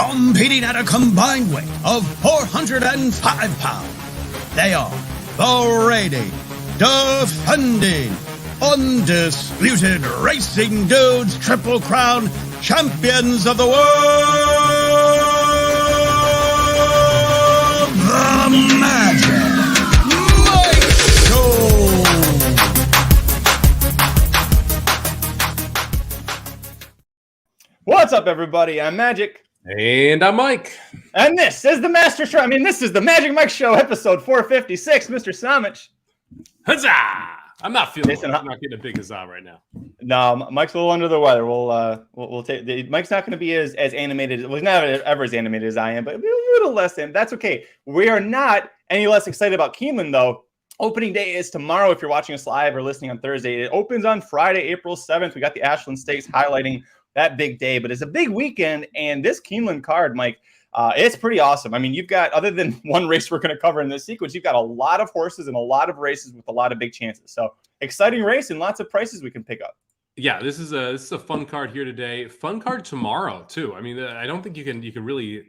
competing at a combined weight of 405 pounds. They are the reigning, defending, undisputed Racing Dudes Triple Crown champions of the world, the Magic Mike Show. What's up, everybody? I'm Magic. And I'm Mike. And this is the Master Show. This is the Magic Mike Show, episode 456. Mr. Somich. Huzzah! I'm not feeling well. I'm not getting a big huzzah right now. No, Mike's a little under the weather. We'll take. Mike's not going to be as animated. Well, he's not ever as animated as I am, but a little less than. That's okay. We are not any less excited about Keeneland, though. Opening day is tomorrow. If you're watching us live or listening on Thursday, it opens on Friday, April 7th. We got the Ashland Stakes highlighting that big day, but it's a big weekend, and this Keeneland card, Mike, it's pretty awesome. I mean, you've got, other than one race we're going to cover in this sequence, you've got a lot of horses and a lot of races with a lot of big chances. So exciting race and lots of prices we can pick up. Yeah, this is a fun card here today. Fun card tomorrow too. I mean, I don't think you can really.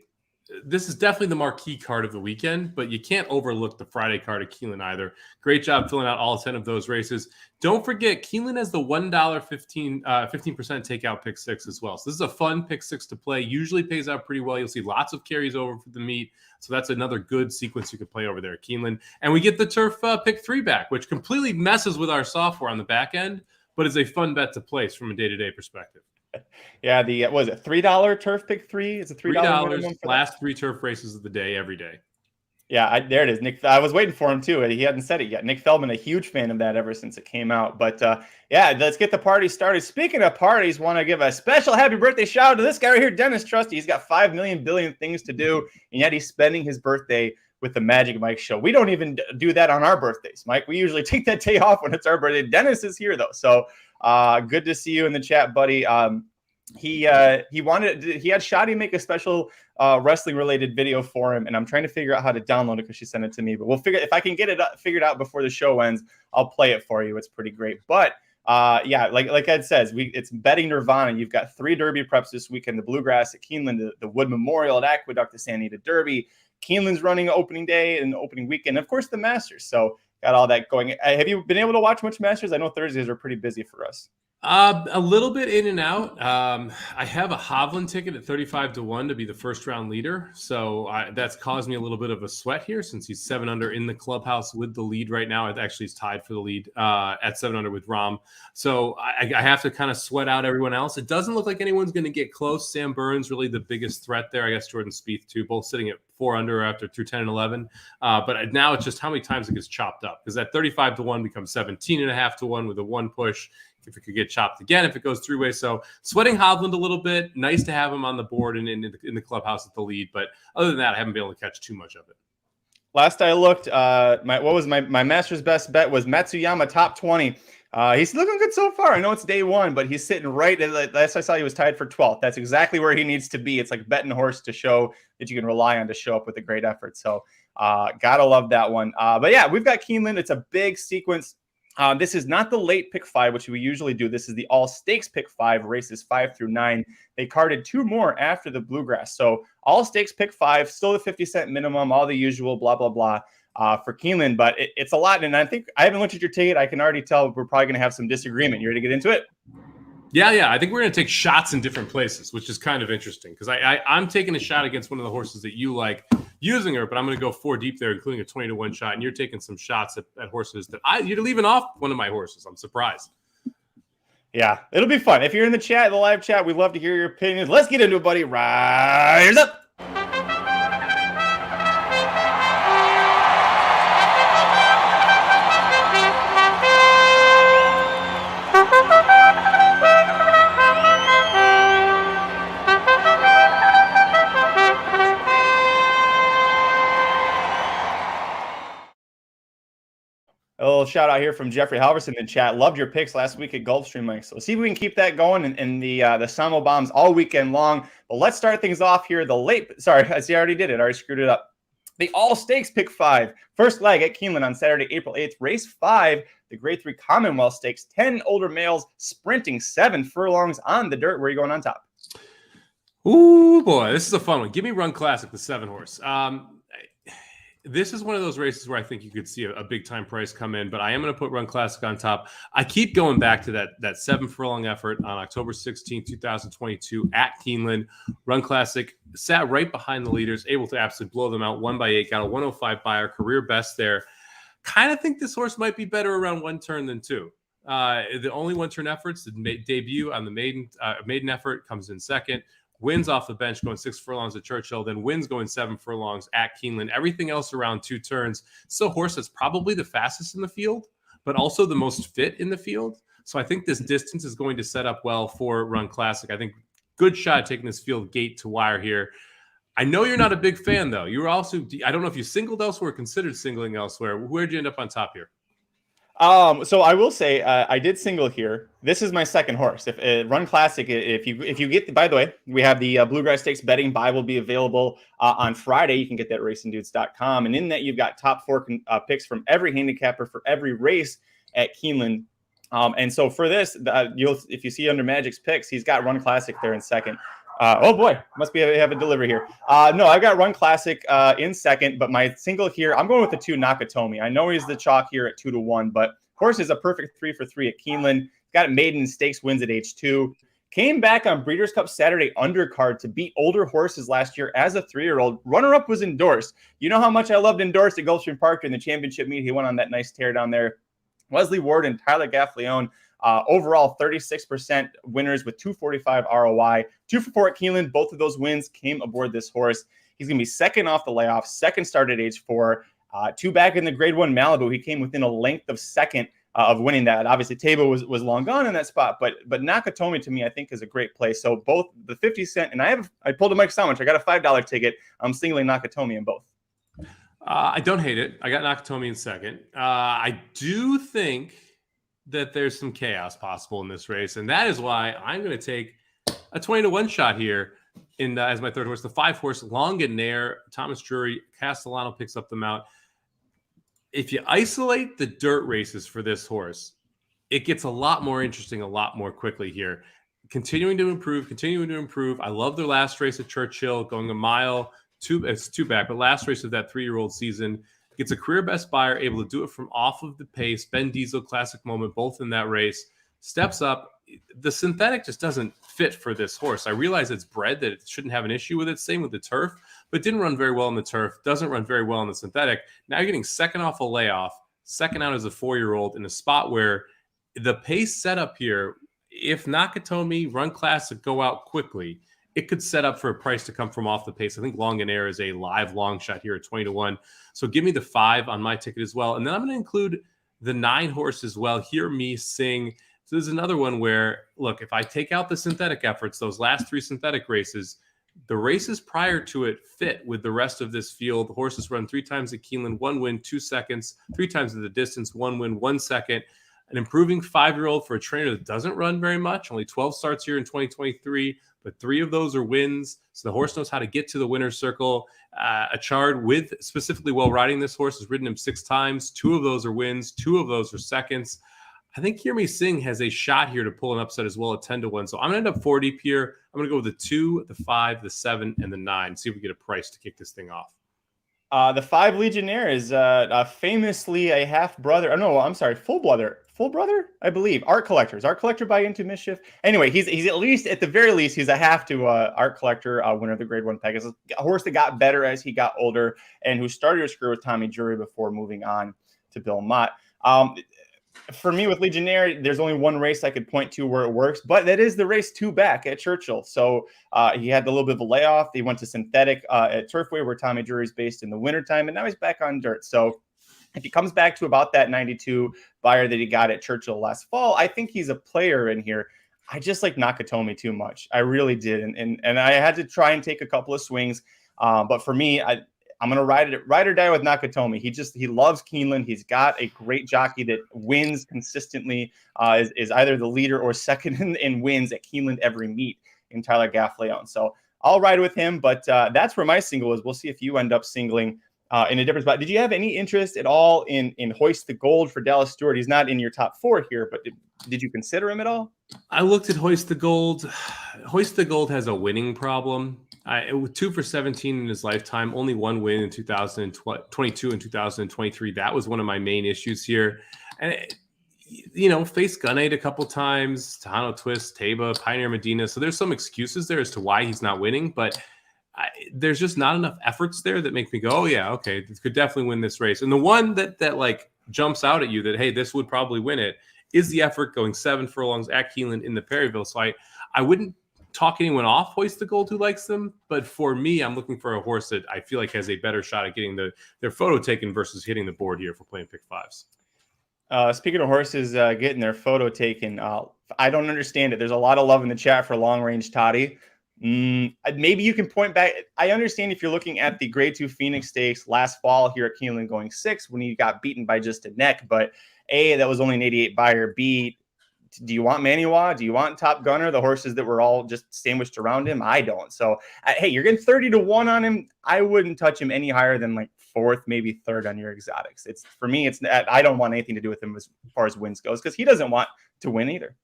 This is definitely the marquee card of the weekend, but you can't overlook the Friday card of Keeneland either. Great job filling out all 10 of those races. Don't forget, Keeneland has the $1 15% takeout pick six as well. So this is a fun pick six to play. Usually pays out pretty well. You'll see lots of carries over for the meet. So that's another good sequence you could play over there at Keeneland. And we get the turf pick three back, which completely messes with our software on the back end, but is a fun bet to place from a day-to-day perspective. Yeah, was it $3 turf pick three? It's a $3 last three turf races of the day every day. Yeah, there it is. Nick, I was waiting for him too. He hadn't said it yet. Nick Feldman, a huge fan of that ever since it came out. But yeah, let's get the party started. Speaking of parties, want to give a special happy birthday shout out to this guy right here, Dennis Trusty. He's got 5 million billion things to do, and yet he's spending his birthday with the Magic Mike Show. We don't even do that on our birthdays, Mike. We usually take that day off when it's our birthday. Dennis is here though, so good to see you in the chat, buddy. He had Shadi make a special wrestling related video for him, and I'm trying to figure out how to download it because she sent it to me. But we'll figure, if I can get it figured out before the show ends, I'll play it for you. It's pretty great. But yeah, like Ed says, it's betting Nirvana. You've got 3 Derby preps this weekend: the Bluegrass at Keeneland, the Wood Memorial at Aqueduct, the Santa Anita Derby. Keeneland's running opening day and opening weekend, of course, the Masters. So got all that going. Have you been able to watch much Masters? I know Thursdays are pretty busy for us. A little bit in and out. I have a Hovland ticket at 35-1 to be the first round leader. So that's caused me a little bit of a sweat here since he's 7 under in the clubhouse with the lead right now. It actually is tied for the lead at 7 under with Rahm. So I have to kind of sweat out everyone else. It doesn't look like anyone's going to get close. Sam Burns really the biggest threat there. I guess Jordan Spieth too, both sitting at 4 under after through 10 and 11. But now it's just how many times it gets chopped up, because that 35-1 becomes 17.5-1 with a 1 push. If it could get chopped again, if it goes 3 ways. So sweating Hovland a little bit. Nice to have him on the board and in the clubhouse at the lead. But other than that, I haven't been able to catch too much of it. Last I looked, my Masters best bet was Matsuyama top 20. He's looking good so far. I know it's day one, but he's sitting right at, last I saw, he was tied for 12th. That's exactly where he needs to be. It's like betting a horse to show that you can rely on to show up with a great effort. So gotta love that one. But yeah, we've got Keeneland. It's a big sequence. This is not the late pick 5, which we usually do. This is the all stakes pick 5, races 5 through 9. They carded 2 more after the Bluegrass. So all stakes pick 5, still the 50-cent minimum, all the usual, blah, blah, blah, for Keeneland. But it's a lot. And I think I haven't looked at your ticket. I can already tell we're probably going to have some disagreement. You ready to get into it? Yeah. I think we're going to take shots in different places, which is kind of interesting because I'm taking a shot against one of the horses that you like using her, but I'm going to go 4 deep there, including a 20-1 shot. And you're taking some shots at horses that you're leaving off one of my horses. I'm surprised. Yeah, it'll be fun. If you're in the chat, the live chat, we'd love to hear your opinions. Let's get into it, buddy. Rise up. A little shout out here from Jeffrey Halverson in chat. Loved your picks last week at Gulfstream, Mike. So see if we can keep that going in the Somobombs all weekend long. But let's start things off here. I already did it. I already screwed it up. The all stakes pick 5. First leg at Keeneland on Saturday, April 8th. Race 5, the Grade 3 Commonwealth Stakes. 10 older males sprinting 7 furlongs on the dirt. Where are you going on top? Ooh, boy, this is a fun one. Give me Run Classic, the 7-horse. This is one of those races where I think you could see a big time price come in, but I am going to put Run Classic on top. I keep going back to that 7 furlong effort on October 16, 2022 at Keeneland. Run Classic sat right behind the leaders, able to absolutely blow them out 1/8, got a 105 buyer, career best there. Kind of think this horse might be better around one turn than two. The only one turn efforts, the debut on the maiden effort, comes in second. Wins off the bench going 6 furlongs at Churchill, then wins going 7 furlongs at Keeneland. Everything else around 2 turns. Still a horse that's probably the fastest in the field, but also the most fit in the field. So I think this distance is going to set up well for Run Classic. I think good shot at taking this field gate to wire here. I know you're not a big fan, though. You were also, I don't know if you singled elsewhere or considered singling elsewhere. Where'd you end up on top here? So I will say I did single here. This is my second horse. If Run Classic, if you get, by the way, we have the Bluegrass Stakes betting buy will be available on Friday. You can get that at racingdudes.com, and in that you've got top 4 picks from every handicapper for every race at Keeneland. And so for this, if you see under Magic's picks, he's got Run Classic there in second. Oh boy, must be have a delivery here. No, I've got Run Classic in second, but my single here, I'm going with the 2 Nakatomi. I know he's the chalk here at 2-1, but horse is a perfect 3 for 3 at Keeneland. Got maiden stakes wins at age 2. Came back on Breeders' Cup Saturday undercard to beat older horses last year as a 3-year-old. Runner-up was Endorsed. You know how much I loved Endorsed at Gulfstream Park in the championship meet. He went on that nice tear down there. Wesley Ward and Tyler Gaffleone. Overall, 36% winners with 245 ROI. 2 for 4 at Keeneland. Both of those wins came aboard this horse. He's going to be second off the layoff, second start at age 4. 2 back in the Grade 1 Malibu. He came within a length of second of winning that. Obviously, Tabo was long gone in that spot, but Nakatomi to me, I think, is a great play. So both the 50 cent, and I pulled a Mike Somich. I got a $5 ticket. I'm singling Nakatomi in both. I don't hate it. I got Nakatomi in second. I do think that there's some chaos possible in this race, and that is why I'm going to take a 20-1 shot here in as my third horse, the 5-horse Longonaire. Thomas Drury, Castellano picks up the mount. If you isolate the dirt races for this horse, it gets a lot more interesting a lot more quickly here. Continuing to improve. I love their last race at Churchill, going a mile. It's 2 back, but last race of that 3-year-old season. Gets a career best buyer, able to do it from off of the pace. Ben Diesel, classic moment, both in that race. Steps up. The synthetic just doesn't fit for this horse. I realize it's bred, that it shouldn't have an issue with it. Same with the turf, but didn't run very well in the turf. Doesn't run very well in the synthetic. Now you're getting second off a layoff, second out as a 4-year-old in a spot where the pace setup here, if Nakatomi, Run Classic go out quickly, it could set up for a price to come from off the pace. I think Longonaire is a live long shot here at 20-1. So give me the 5 on my ticket as well. And then I'm going to include the 9 horse as well. Hear Me Sing. So there's another one where, look, if I take out the synthetic efforts, those last 3 synthetic races, the races prior to it fit with the rest of this field. The horses run 3 times at Keeneland, 1 win, 2 seconds, 3 times at the distance, 1 win, 1 second. An improving 5-year-old for a trainer that doesn't run very much. Only 12 starts here in 2023, but 3 of those are wins. So the horse knows how to get to the winner's circle. Achard, with specifically well riding this horse, has ridden him 6 times. 2 of those are wins. 2 of those are seconds. I think Hear Me Sing has a shot here to pull an upset as well at 10-1. So I'm going to end up 4 deep here. I'm going to go with the 2, the 5, the 7, and the 9. See if we get a price to kick this thing off. The 5 Legionnaire is famously a half-brother. Oh, no, I'm sorry, full brother, I believe. Art Collector. Is Art Collector by Into Mischief? Anyway, he's at least, at the very least, he's a half to Art Collector, winner of the Grade 1 Pegasus. A horse that got better as he got older and who started his career with Tommy Drury before moving on to Bill Mott. For me with Legionnaire, there's only one race I could point to where it works, but that is the race 2 back at Churchill. So he had a little bit of a layoff. He went to synthetic at Turfway, where Tommy Drury is based in the wintertime, and now he's back on dirt. So if he comes back to about that 92 buyer that he got at Churchill last fall, I think he's a player in here. I just like Nakatomi too much. I really did. And I had to try and take a couple of swings. But for me, I'm going to ride or die with Nakatomi. He loves Keeneland. He's got a great jockey that wins consistently, is either the leader or second in wins at Keeneland every meet in Tyler Gaffleone. So I'll ride with him, but that's where my single is. We'll see if you end up singling in a different spot. Did you have any interest at all in Hoist the Gold for Dallas Stewart? He's not in your top 4 here, but Did you consider him at all? I looked at Hoist the Gold. Hoist the Gold has a winning problem. It was 2 for 17 in his lifetime, only one win in 2022 and 2023. That was one of my main issues here. And, faced Gun 8 a couple times, Tejano Twist, Taba, Pioneer Medina. So there's some excuses there as to why he's not winning, but there's just not enough efforts there that make me go, oh, yeah, okay, this could definitely win this race. And the one that like jumps out at you that, hey, this would probably win it is the effort going 7 furlongs at Keeneland in the Perryville. So I wouldn't talk anyone off Hoist the Gold who likes them, but for me, I'm looking for a horse that I feel like has a better shot at getting their photo taken versus hitting the board here if we're playing pick fives. Speaking of horses getting their photo taken, I don't understand it. There's a lot of love in the chat for Long Range Toddy. Maybe you can point back. I understand if you're looking at the Grade 2 Phoenix Stakes last fall here at Keeneland going 6 when he got beaten by just a neck, but A, that was only an 88 buyer. B, do you want Manuwa? Do you want Top Gunner? The horses that were all just sandwiched around him? I don't. So, hey, you're getting 30-1 on him. I wouldn't touch him any higher than like 4th, maybe 3rd on your exotics. It's for me, I don't want anything to do with him as far as wins goes because he doesn't want to win either.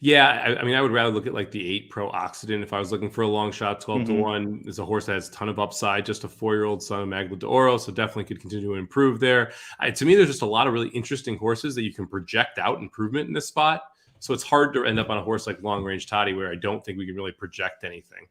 Yeah, I mean, I would rather look at like the 8 Pro Occident if I was looking for a long shot. 12-1 is a horse that has a ton of upside, just a 4-year-old son of Magna de Oro, so definitely could continue to improve there. To me, there's just a lot of really interesting horses that you can project out improvement in this spot. So it's hard to end up on a horse like Long Range Toddy where I don't think we can really project anything.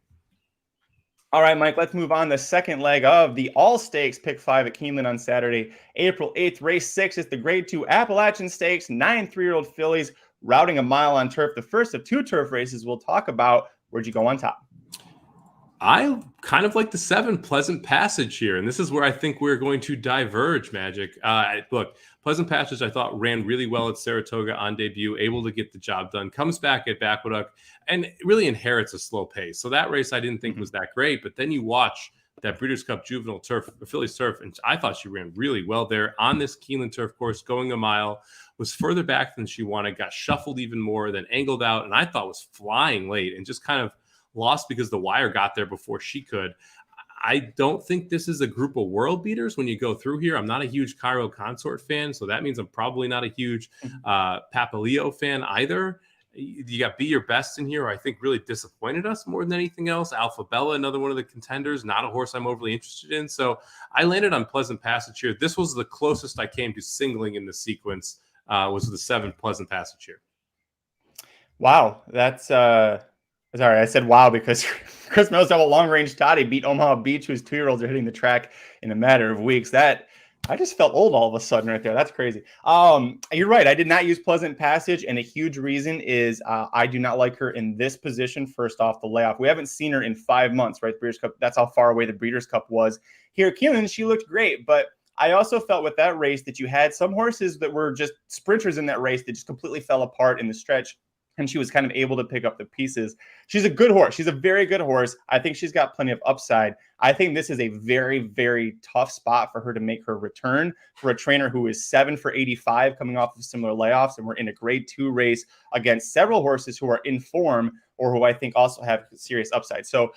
All right, Mike, let's move on. The second leg of the All Stakes Pick 5 at Keeneland on Saturday, April 8th. Race 6 is the Grade 2 Appalachian Stakes, 9 3-year-old fillies routing a mile on turf. The first of 2 turf races we'll talk about. Where'd you go on top? I kind of like the 7 Pleasant Passage here, and this is where I think we're going to diverge, Magic. Look, Pleasant Passage I thought ran really well at Saratoga on debut, able to get the job done, comes back at Backwood and really inherits a slow pace. So that race I didn't think was that great, but then you watch that Breeders' Cup Juvenile Turf, Phillies Turf, and I thought she ran really well there on this Keeneland turf course, going a mile, was further back than she wanted, got shuffled even more, then angled out, and I thought was flying late and just kind of lost because the wire got there before she could. I don't think this is a group of world beaters when you go through here. I'm not a huge Cairo Consort fan, so that means I'm probably not a huge Papaleo fan either. You got Be Your Best in here, who I think really disappointed us more than anything else. Alpha Bella, another one of the contenders, not a horse I'm overly interested in. So I landed on Pleasant Passage here. This was the closest I came to singling in the sequence, was the 7 Pleasant Passage here. Wow, that's sorry, I said wow because Chris Millsap, Long Range Toddy beat Omaha Beach, whose 2-year-olds are hitting the track in a matter of weeks. That I just felt old all of a sudden right there. That's crazy. You're right. I did not use Pleasant Passage, and a huge reason is I do not like her in this position. First off, the layoff. We haven't seen her in 5 months, right? The Breeders' Cup. That's how far away the Breeders' Cup was. Here at Keeneland, she looked great, but I also felt with that race that you had some horses that were just sprinters in that race that just completely fell apart in the stretch. And she was kind of able to pick up the pieces. She's a good horse. She's a very good horse. I think she's got plenty of upside. I think this is a very, very tough spot for her to make her return for a trainer who is 7 for 85 coming off of similar layoffs. And we're in a Grade 2 race against several horses who are in form or who I think also have serious upside. So,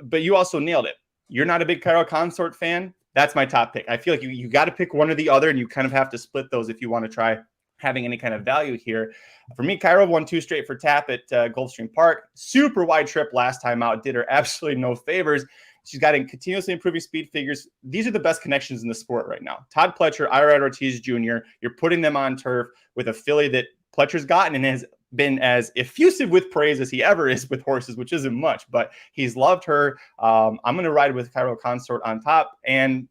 but you also nailed it. You're not a big Cairo Consort fan. That's my top pick. I feel like you got to pick one or the other, and you kind of have to split those if you want to try having any kind of value here. For me, Cairo won 2 straight for Tapit Gulfstream Park. Super wide trip last time out. Did her absolutely no favors. She's got continuously improving speed figures. These are the best connections in the sport right now. Todd Pletcher, Ira Ortiz Jr., you're putting them on turf with a filly that Pletcher's gotten and has been as effusive with praise as he ever is with horses, which isn't much, but he's loved her. I'm going to ride with Cairo Consort on top. And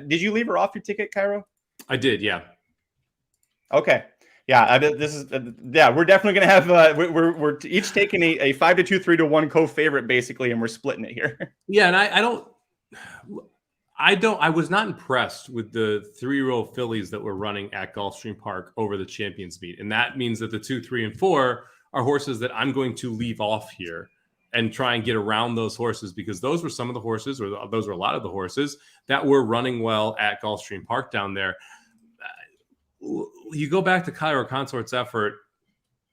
did you leave her off your ticket, Cairo? I did, yeah. Okay. Yeah, this is we're definitely going to have we're each taking a 5-2, 3-1 co-favorite basically, and we're splitting it here. Yeah, and I was not impressed with the 3-year-old fillies that were running at Gulfstream Park over the Champions Meet, and that means that the 2, 3, and 4 are horses that I'm going to leave off here and try and get around those horses, because those were some of the horses, or those were a lot of the horses that were running well at Gulfstream Park down there. You go back to Cairo Consort's effort.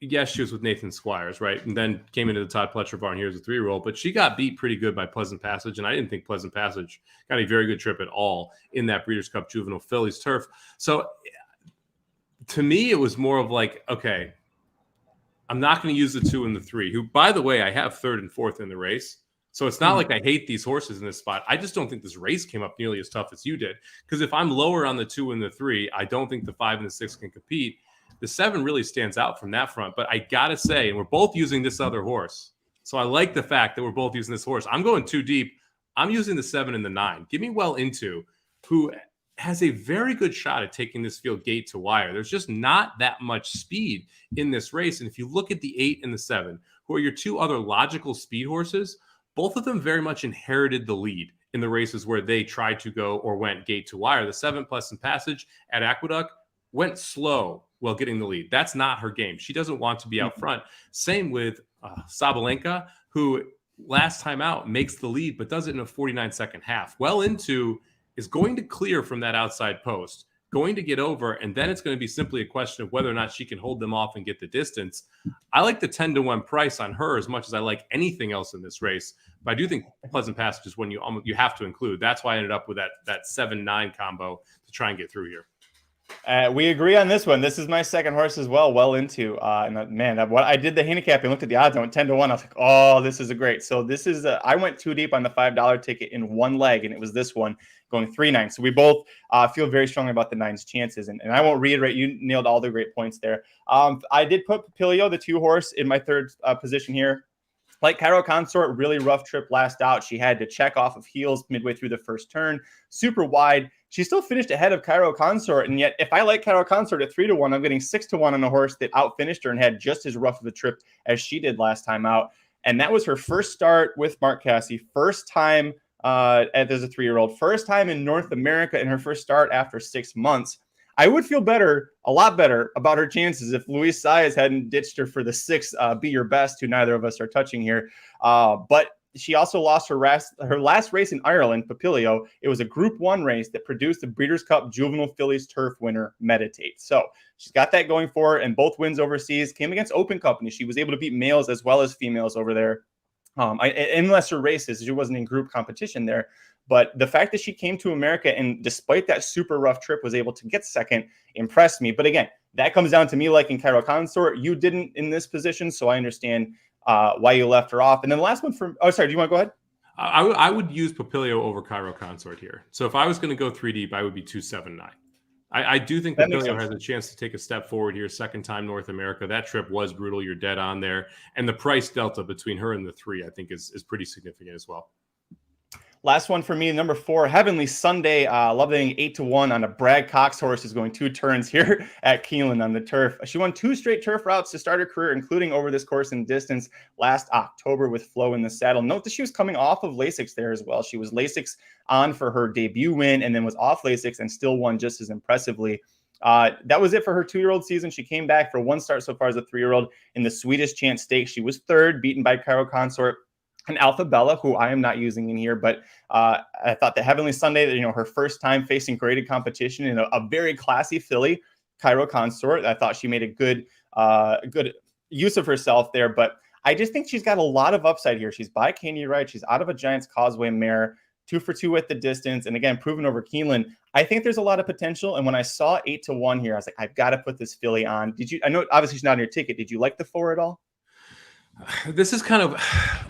Yes, she was with Nathan Squires, right? And then came into the Todd Pletcher barn here as a 3-year-old, but she got beat pretty good by Pleasant Passage. And I didn't think Pleasant Passage got a very good trip at all in that Breeders' Cup Juvenile Fillies turf. So to me, it was more of like, okay, I'm not going to use the 2 and the 3, who, by the way, I have 3rd and 4th in the race. So it's not like I hate these horses in this spot. I just don't think this race came up nearly as tough as you did. Because if I'm lower on the 2 and the 3, I don't think the 5 and the 6 can compete. The 7 really stands out from that front. But I got to say, and we're both using this other horse. So I like the fact that we're both using this horse. I'm going too deep. I'm using the 7 and the 9. Give me Well Into, who has a very good shot at taking this field gate to wire. There's just not that much speed in this race. And if you look at the 8 and the 7, who are your 2 other logical speed horses, both of them very much inherited the lead in the races where they tried to go or went gate to wire. The 7 Pleasant Passage at Aqueduct went slow while getting the lead. That's not her game. She doesn't want to be out front. Same with Sabalenka, who last time out makes the lead, but does it in a 49-second half. Well Into is going to clear from that outside post, going to get over, and then it's going to be simply a question of whether or not she can hold them off and get the distance. I like the 10-1 price on her as much as I like anything else in this race, but I do think Pleasant Passage is one you have to include. That's why I ended up with that 7-9 combo to try and get through here. We agree on this one. This is my second horse as well, Well Into. And man, what I did the handicap and looked at the odds, I went 10-1. I was like, oh, this is a great. So this is I went too deep on the $5 ticket in one leg, and it was this one going 3-9. So we both feel very strongly about the 9's chances. And I won't reiterate. You nailed all the great points there. I did put Papilio, the 2 horse, in my 3rd position here. Like Cairo Consort, really rough trip last out. She had to check off of heels midway through the first turn, super wide. She still finished ahead of Cairo Consort, and yet if I like Cairo Consort at 3-1, I'm getting 6-1 on a horse that outfinished her and had just as rough of a trip as she did last time out. And that was her first start with Mark Casse, first time as a 3-year-old, first time in North America, in her first start after 6 months. I would feel better, a lot better, about her chances if Luis Saez hadn't ditched her for the 6 Be Your Best, who neither of us are touching here. But she also lost her last race in Ireland, Papilio. It was a Group 1 race that produced the Breeders' Cup Juvenile Fillies Turf winner, Meditate. So she's got that going for her, and both wins overseas came against open company. She was able to beat males as well as females over there. In lesser races, she wasn't in group competition there. But the fact that she came to America and despite that super rough trip was able to get second impressed me. But again, that comes down to me liking Cairo Consort. You didn't in this position, so I understand why you left her off. And then the last one do you want to go ahead? I would use Papilio over Cairo Consort here. So if I was going to go 3 deep, I would be 2-7-9. I do think Papilio has a chance to take a step forward here. Second time North America. That trip was brutal. You're dead on there. And the price delta between her and the 3, I think, is pretty significant as well. Last one for me, number 4, Heavenly Sunday. Loving 8-1 on a Brad Cox horse who's going 2 turns here at Keeneland on the turf. She won 2 straight turf routes to start her career, including over this course in distance last October with Flo in the saddle. Note that she was coming off of Lasix there as well. She was Lasix on for her debut win and then was off Lasix and still won just as impressively. That was it for her 2-year-old season. She came back for 1 start so far as a 3-year-old in the Swedish Chance Stakes. She was 3rd, beaten by Cairo Consort and Alpha Bella, who I am not using in here, but I thought the Heavenly Sunday, her first time facing graded competition in a very classy filly, Cairo Consort. I thought she made a good use of herself there, but I just think she's got a lot of upside here. She's by Candy Wright. She's out of a Giants Causeway mare, 2 for 2 at the distance, and again, proven over Keeneland. I think there's a lot of potential, and when I saw 8-1 here, I was like, I've got to put this filly on. I know obviously she's not on your ticket. Did you like the 4 at all? This is kind of,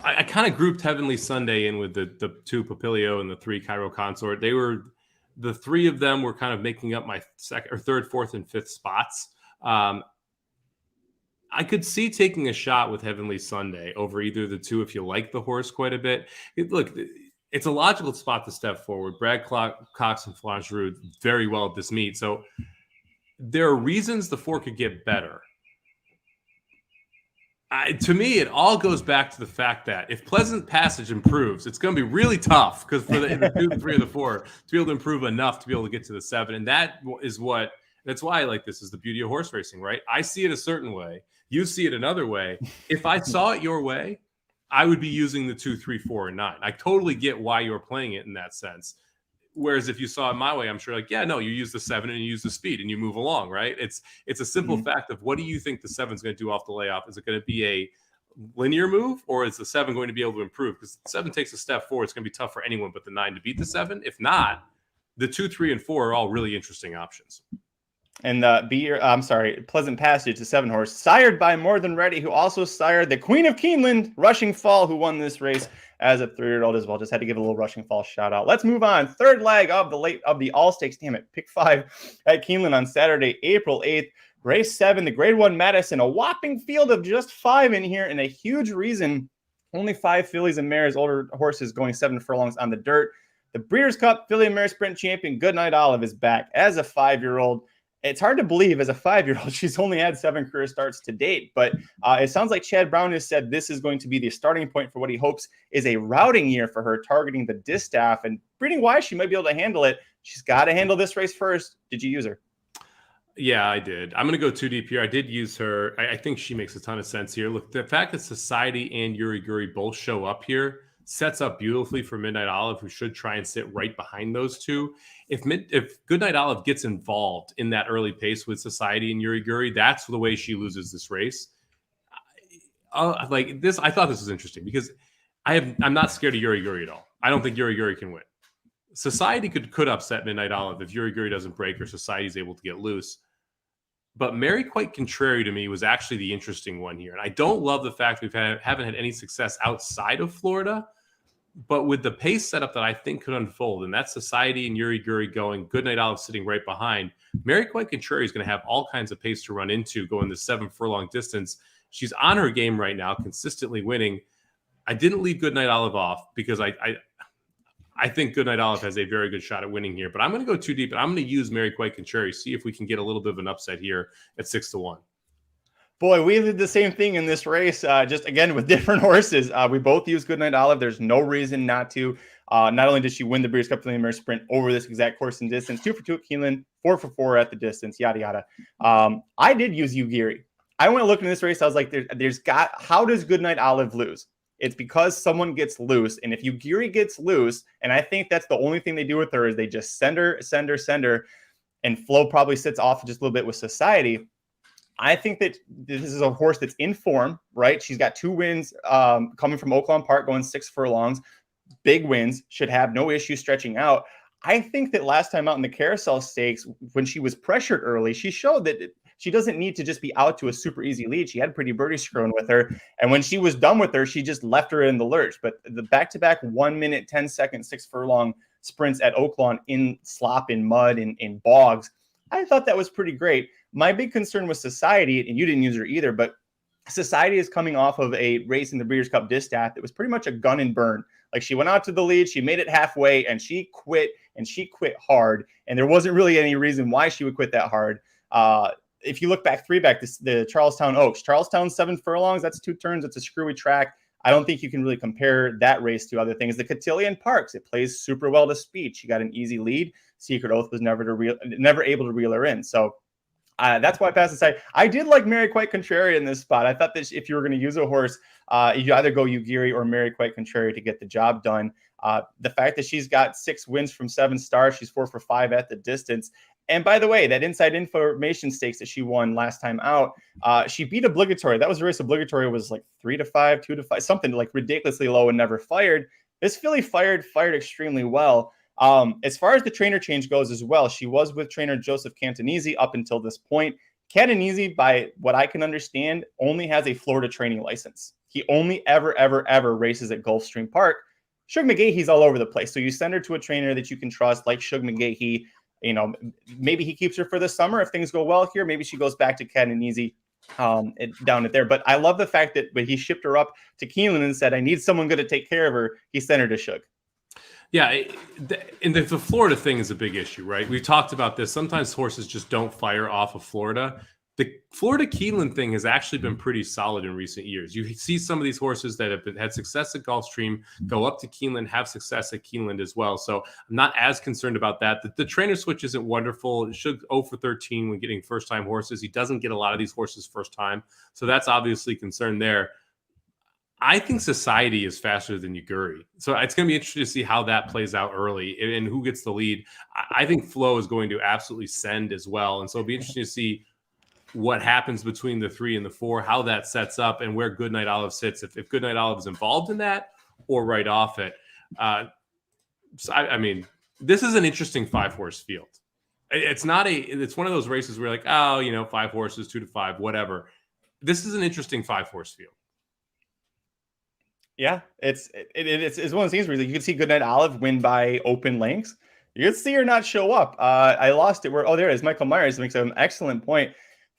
I kind of grouped Heavenly Sunday in with the 2 Papilio and the 3 Cairo Consort. The 3 of them were kind of making up my second or third, fourth, and fifth spots. I could see taking a shot with Heavenly Sunday over either of the 2 if you like the horse quite a bit. It's a logical spot to step forward. Brad Cox and Florence Giroux very well at this meet. So there are reasons the 4 could get better. To me, it all goes back to the fact that if Pleasant Passage improves, it's going to be really tough because for the 2, the 3, or the 4 to be able to improve enough to be able to get to the 7. And that's why I like this, is the beauty of horse racing, right? I see it a certain way. You see it another way. If I saw it your way, I would be using the 2, 3, 4, and 9. I totally get why you're playing it in that sense. Whereas if you saw it my way, I'm sure you use the 7 and you use the speed and you move along, right? It's a simple fact of what do you think the 7's going to do off the layoff? Is it going to be a linear move, or is the 7 going to be able to improve? Because the 7 takes a step forward, it's going to be tough for anyone but the 9 to beat the 7. If not, the 2, 3, and 4 are all really interesting options. And Pleasant Passage, the 7-horse, sired by More Than Ready, who also sired the Queen of Keeneland, Rushing Fall, who won this race as a 3-year-old as well. Just had to give a little Rushing Fall shout out. Let's move on. Third leg of the All Stakes. Damn it, pick 5 at Keeneland on Saturday, April 8th. Race 7, the Grade 1 Madison, a whopping field of just 5 in here, and a huge reason. Only 5 fillies and mares, older horses going 7 furlongs on the dirt. The Breeders' Cup Filly and Mare Sprint champion Goodnight Olive is back as a 5-year-old. It's hard to believe as a 5-year-old, she's only had 7 career starts to date, but it sounds like Chad Brown has said this is going to be the starting point for what he hopes is a routing year for her, targeting the distaff, and breeding-wise, she might be able to handle it. She's got to handle this race first. Did you use her? Yeah, I did. I'm going to go too deep here. I did use her. I think she makes a ton of sense here. Look, the fact that Society and Yuri Guri both show up here sets up beautifully for Midnight Olive, who should try and sit right behind those two. If Goodnight Olive gets involved in that early pace with Society and Yuri Guri, that's the way she loses this race. Like this, I thought this was interesting because I'm not scared of Yuri Guri at all. I don't think Yuri Guri can win. Society could upset Midnight Olive if Yuri Guri doesn't break or Society's able to get loose. But Mary Quite Contrary to me was actually the interesting one here. And I don't love the fact haven't had any success outside of Florida. But with the pace setup that I think could unfold, and that's Society and Yuri Guri going, Goodnight Olive sitting right behind, Mary Quite Contrary is going to have all kinds of pace to run into going the 7 furlong distance. She's on her game right now, consistently winning. I didn't leave Goodnight Olive off because I think Goodnight Olive has a very good shot at winning here. But I'm going to go too deep, and I'm going to use Mary Quite Contrary, see if we can get a little bit of an upset here at 6-1. Boy, we did the same thing in this race, just again with different horses. We both used Goodnight Olive. There's no reason not to. Not only did she win the Breeders' Cup Filly and Mare Sprint over this exact course and distance, 2 for 2 at Keeneland, 4 for 4 at the distance, yada yada. I did use Ugiri. I went looking at this race. I was like, how does Goodnight Olive lose? It's because someone gets loose, and if Ugiri gets loose, and I think that's the only thing they do with her is they just send her, and Flo probably sits off just a little bit with Society. I think that this is a horse that's in form, right? She's got 2 wins coming from Oaklawn Park, going 6 furlongs. Big wins, should have no issue stretching out. I think that last time out in the Carousel Stakes, when she was pressured early, she showed that she doesn't need to just be out to a super easy lead. She had Pretty Birdie screwing with her. And when she was done with her, she just left her in the lurch. But the back-to-back 1 minute, 10 second, 6 furlong sprints at Oaklawn in slop, in mud, in bogs, I thought that was pretty great. My big concern was Society, and you didn't use her either, but Society is coming off of a race in the Breeders' Cup Distaff that was pretty much a gun and burn. Like, she went out to the lead, she made it halfway, and she quit hard. And there wasn't really any reason why she would quit that hard. If you look back, the Charlestown Oaks. Charlestown 7 furlongs, that's 2 turns, it's a screwy track. I don't think you can really compare that race to other things. The Cotillion Parks, it plays super well to speed. She got an easy lead. Secret Oath was never able to reel her in. So that's why I passed aside. I did like Mary Quite Contrary in this spot. I thought that if you were going to use a horse, you either go Ugiri or Mary Quite Contrary to get the job done. The fact that she's got 6 wins from 7 starts, she's 4 for 5 at the distance. And by the way, that Inside Information Stakes that she won last time out, she beat Obligatory. That was a race. Obligatory was like 3-5, 2-5, something like ridiculously low and never fired. This filly fired extremely well. As far as the trainer change goes as well, she was with trainer Joseph Cantonese up until this point. Cantonese, by what I can understand, only has a Florida training license. He only ever races at Gulfstream Park. Shug McGahey's all over the place. So you send her to a trainer that you can trust, like Shug McGahey. You know, maybe he keeps her for the summer if things go well here. Maybe she goes back to Cantonese down at there. But I love the fact that when he shipped her up to Keeneland and said, I need someone good to take care of her, he sent her to Shug. Yeah, and the Florida thing is a big issue, right? We've talked about this. Sometimes horses just don't fire off of Florida. The Florida Keeneland thing has actually been pretty solid in recent years. You see some of these horses that have had success at Gulfstream go up to Keeneland, have success at Keeneland as well. So I'm not as concerned about that. The trainer switch isn't wonderful. It should 0 for 13 when getting first-time horses. He doesn't get a lot of these horses first time. So that's obviously concern there. I think Society is faster than Uguri. So it's going to be interesting to see how that plays out early and who gets the lead. I think Flo is going to absolutely send as well. And so it'll be interesting to see what happens between the 3 and the 4, how that sets up, and where Goodnight Olive sits. If Goodnight Olive is involved in that or right off it. So I mean, this is an interesting 5-horse field. It's not it's one of those races where you're like, oh, 5 horses, 2 to 5, whatever. This is an interesting 5-horse field. Yeah, it's one of those things where you can see Goodnight Olive win by open lengths. You can see her not show up. I lost it. There it is. Michael Myers makes an excellent point.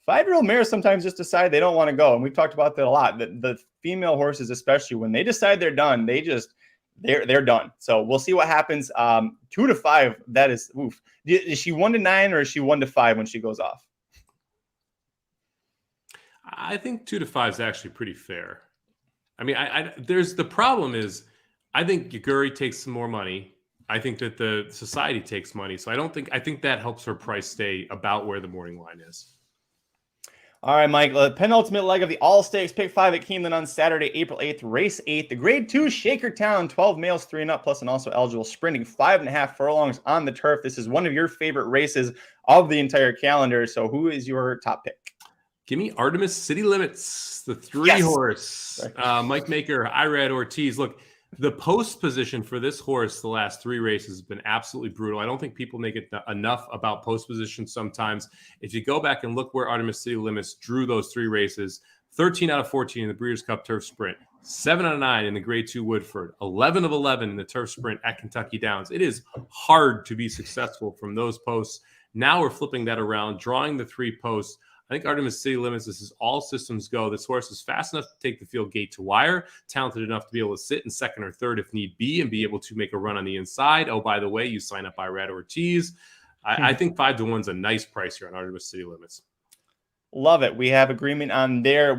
5-year-old mares sometimes just decide they don't want to go, and we've talked about that a lot. The female horses, especially when they decide they're done, they're done. So we'll see what happens. 2 to 5. That is oof. Is she 1 to 9 or is she 1 to 5 when she goes off? I think 2 to 5 is actually pretty fair. I mean, there's the problem is, I think Yaguri takes some more money. I think that the society takes money. So I think that helps her price stay about where the morning line is. All right, Mike, penultimate leg of the All Stakes, pick 5 at Keeneland on Saturday, April 8th, race 8, the grade 2 Shakertown, 12 males, 3 and up, plus an also eligible sprinting 5.5 furlongs on the turf. This is one of your favorite races of the entire calendar. So who is your top pick? Give me Artemis City Limits, the 3-horse. Mike Maker, Irad Ortiz. Look, the post position for this horse the last 3 races has been absolutely brutal. I don't think people make it enough about post position sometimes. If you go back and look where Artemis City Limits drew those 3 races, 13 out of 14 in the Breeders' Cup Turf Sprint, 7 out of 9 in the Grade 2 Woodford, 11 of 11 in the Turf Sprint at Kentucky Downs. It is hard to be successful from those posts. Now we're flipping that around, drawing the 3 posts. I think Artemis City Limits, this is all systems go. This horse is fast enough to take the field gate to wire, talented enough to be able to sit in second or third if need be, and be able to make a run on the inside. Oh, by the way, you sign up by Irad Ortiz. I think 5 to 1 is a nice price here on Artemis City Limits. Love it. We have agreement on there.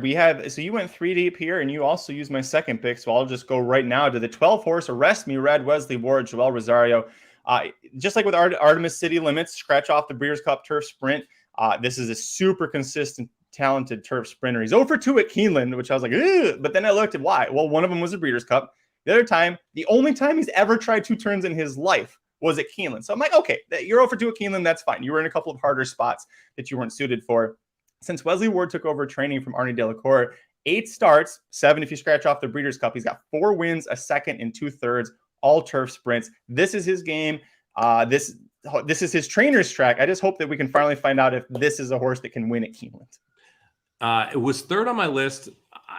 So you went 3 deep here, and you also used my second pick. So I'll just go right now to the 12 horse Arrest Me, Red, Wesley Ward, Joel Rosario. Just like with Artemis City Limits, scratch off the Breeders' Cup Turf Sprint. This is a super consistent, talented turf sprinter. He's 0 for 2 at Keeneland, which I was like, ugh. But then I looked at why. Well, one of them was a Breeders' Cup. The only time he's ever tried 2 turns in his life was at Keeneland. So I'm like, okay, you're 0 for 2 at Keeneland. That's fine. You were in a couple of harder spots that you weren't suited for. Since Wesley Ward took over training from Arnie Delacour, 8 starts, 7 if you scratch off the Breeders' Cup. He's got 4 wins, a second and 2/3, all turf sprints. This is his game. This is his trainer's track. I just hope that we can finally find out if this is a horse that can win at Keeneland. It was 3rd on my list.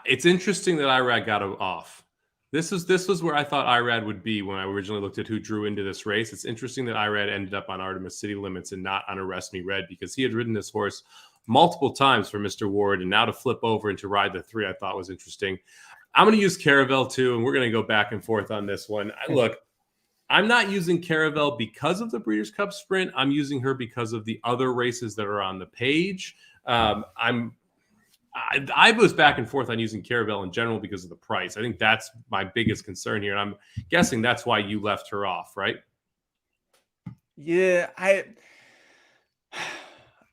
It's interesting that Irad got off. This was where I thought Irad would be when I originally looked at who drew into this race. It's interesting that Irad ended up on Artemis City Limits and not on Arrest Me Red, because he had ridden this horse multiple times for Mr. Ward, and now to flip over and to ride the 3 I thought was interesting. I'm going to use Caravel too, and we're going to go back and forth on this one. Look, I'm not using Caravel because of the Breeders' Cup Sprint. I'm using her because of the other races that are on the page. I was back and forth on using Caravel in general because of the price. I think that's my biggest concern here. And I'm guessing that's why you left her off, right? Yeah,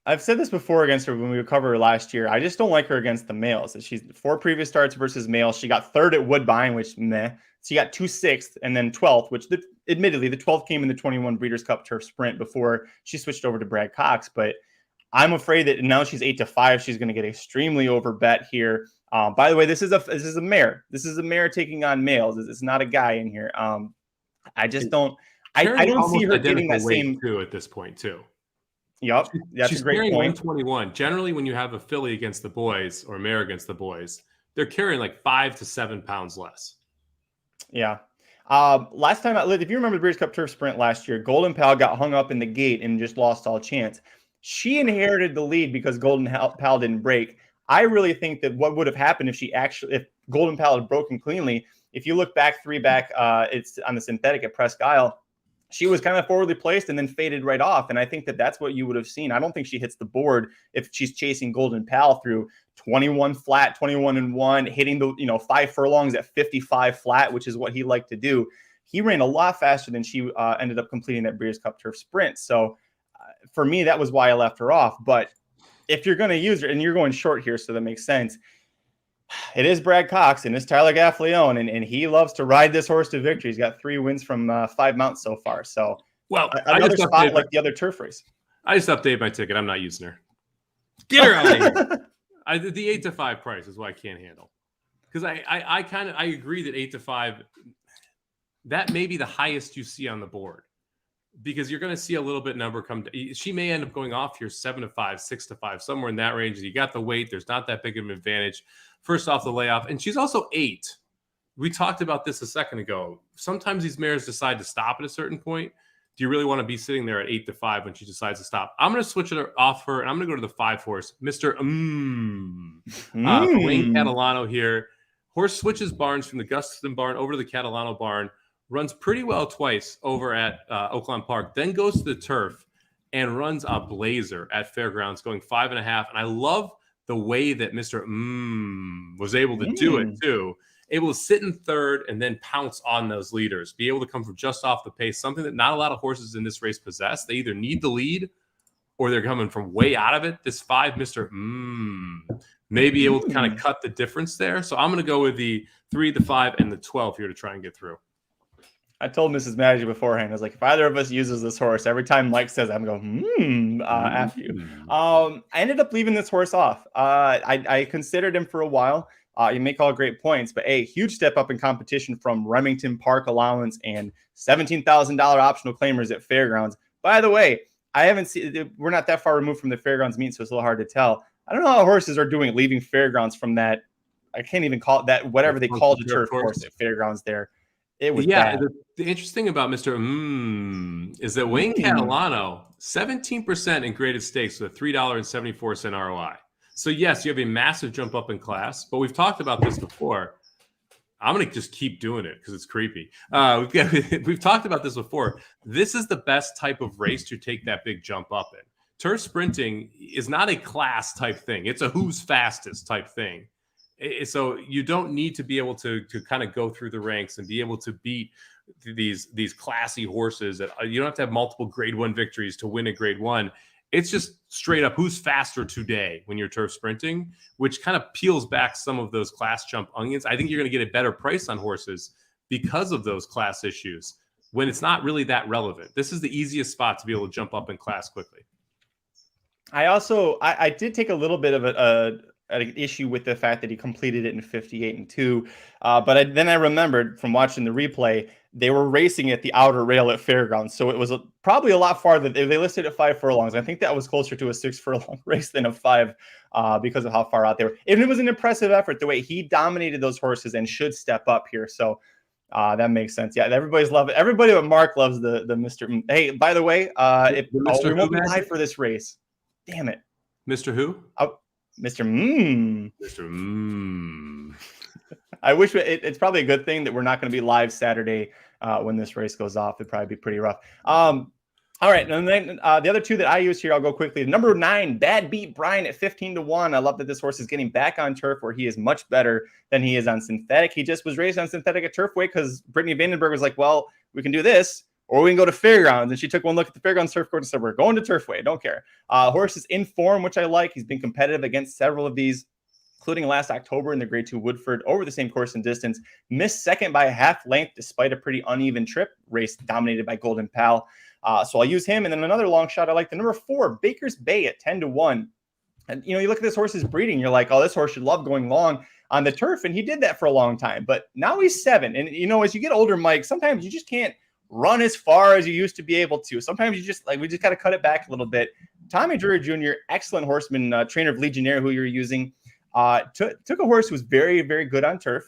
I've said this before against her when we covered her last year. I just don't like her against the males. She's 4 previous starts versus males. She got 3rd at Woodbine, which meh. She got 2 6th and then 12th, which admittedly the 12th came in the 21 Breeders' Cup Turf Sprint before she switched over to Brad Cox. But I'm afraid that now she's 8 to 5. She's going to get extremely overbet here. By the way, this is a mare. This is a mare taking on males. It's not a guy in here. I just don't. I don't see her getting that same too at this point too. Yep, that's she's a great carrying point. 121. Generally, when you have a filly against the boys or a mare against the boys, they're carrying like 5 to 7 pounds less. Yeah. Last time, if you remember the Breeders' Cup Turf Sprint last year, Golden Pal got hung up in the gate and just lost all chance. She inherited the lead because Golden Pal didn't break. I really think that what would have happened if Golden Pal had broken cleanly, if you look back, it's on the synthetic at Presque Isle, she was kind of forwardly placed and then faded right off. And I think that that's what you would have seen. I don't think she hits the board if she's chasing Golden Pal through 21 flat, 21 and 1, hitting the 5 furlongs at 55 flat, which is what he liked to do. He ran a lot faster than she ended up completing that Breeders' Cup Turf Sprint. So for me, that was why I left her off. But if you're going to use her, and you're going short here, so that makes sense. It is Brad Cox and it's Tyler Gaffleone, and he loves to ride this horse to victory. He's got 3 wins from 5 mounts so far. So, well, another spot like the other turf race. I just updated my ticket. I'm not using her. Get her out of here. The 8 to 5 price is what I can't handle, because I agree that 8 to 5, that may be the highest you see on the board. because you're going to see a little bit number come. She may end up going off here 7-5, 6-5, somewhere in that range. You got the weight. There's not that big of an advantage. First off the layoff. And she's also 8. We talked about this a second ago. Sometimes these mares decide to stop at a certain point. Do you really want to be sitting there at 8-5 when she decides to stop? I'm going to switch it off her, and I'm going to go to the 5 horse, Mr. Wayne Catalano here. Horse switches barns from the Gustafson barn over to the Catalano barn, runs pretty well twice over at Oaklawn Park, then goes to the turf and runs a blazer at Fairgrounds, going 5.5. And I love the way that Mr. Was able to do it too. Able to sit in third and then pounce on those leaders, be able to come from just off the pace, something that not a lot of horses in this race possess. They either need the lead or they're coming from way out of it. This 5, Mr. May be able to kind of cut the difference there. So I'm going to go with the 3, the 5, and the 12 here to try and get through. I told Mrs. Maggie beforehand, I was like, if either of us uses this horse, every time Mike says, I'm going, after you. I ended up leaving this horse off. I considered him for a while. You make all great points, but a huge step up in competition from Remington Park Allowance and $17,000 optional claimers at Fairgrounds. By the way, I haven't seen, we're not that far removed from the Fairgrounds meet, so it's a little hard to tell. I don't know how horses are doing leaving Fairgrounds from that. I can't even call it that, whatever they call the turf course at Fairgrounds there. It was bad. The interesting about Mr. Is that Wayne Catalano, 17% in graded stakes with a $3.74 ROI. So yes, you have a massive jump up in class, but we've talked about this before. I'm going to just keep doing it because it's creepy. We've talked about this before. This is the best type of race to take that big jump up in. Turf sprinting is not a class type thing. It's a who's fastest type thing. So you don't need to be able to kind of go through the ranks and be able to beat these classy horses. That you don't have to have multiple grade 1 victories to win a grade 1. It's just straight up who's faster today when you're turf sprinting, which kind of peels back some of those class jump onions. I think you're going to get a better price on horses because of those class issues when it's not really that relevant. This is the easiest spot to be able to jump up in class quickly. I did take a little bit of an issue with the fact that he completed it in 58-2. But then I remembered from watching the replay, they were racing at the outer rail at Fairgrounds. So it was probably a lot farther. They listed it 5 furlongs. I think that was closer to a 6 furlong race than a 5 because of how far out they were. And it was an impressive effort the way he dominated those horses and should step up here. So that makes sense. Yeah, everybody's loving it. Everybody but Mark loves the Mr. Hey, by the way, we won't be live for this race. Damn it. Mr. Who? Mr. Mr. I wish it's probably a good thing that we're not going to be live Saturday when this race goes off. It'd probably be pretty rough. All right. And then the other 2 that I use here, I'll go quickly. Number 9, Bad Beat Brian at 15-1. I love that this horse is getting back on turf where he is much better than he is on synthetic. He just was raised on synthetic at Turfway because Brittany Vandenberg was like, well, we can do this, or we can go to Fairgrounds. And she took one look at the Fairgrounds turf course and said, we're going to Turfway. I don't care. Horse is in form, which I like. He's been competitive against several of these, including last October in the Grade 2 Woodford over the same course and distance. Missed second by a half length despite a pretty uneven trip. Race dominated by Golden Pal. So I'll use him. And then another long shot, I like the number 4, Baker's Bay at 10-1. And, you look at this horse's breeding, you're like, oh, this horse should love going long on the turf. And he did that for a long time. But now he's 7. And, as you get older, Mike, sometimes you just can't run as far as you used to be able to. Sometimes we just got to cut it back a little bit. Tommy Drury Jr., excellent horseman, trainer of Legionnaire, who you're using, took a horse who was very, very good on turf,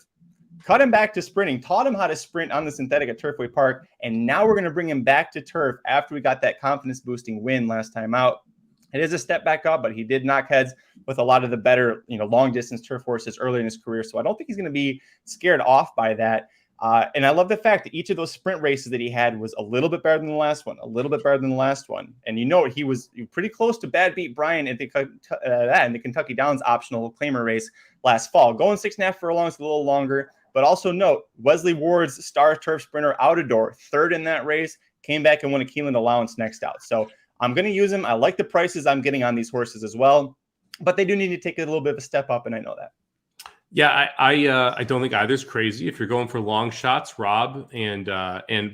cut him back to sprinting, taught him how to sprint on the synthetic at Turfway Park, and now we're going to bring him back to turf after we got that confidence-boosting win last time out. It is a step back up, but he did knock heads with a lot of the better, long-distance turf horses early in his career, so I don't think he's going to be scared off by that. And I love the fact that each of those sprint races that he had was a little bit better than the last one, And he was pretty close to Bad Beat Brian at the Kentucky Downs optional claimer race last fall. Going 6.5 furlongs, a little longer. But also note, Wesley Ward's star turf sprinter Outador, 3rd in that race, came back and won a Keeneland allowance next out. So I'm going to use him. I like the prices I'm getting on these horses as well. But they do need to take a little bit of a step up, and I know that. Yeah, I don't think either's crazy. If you're going for long shots, Rob and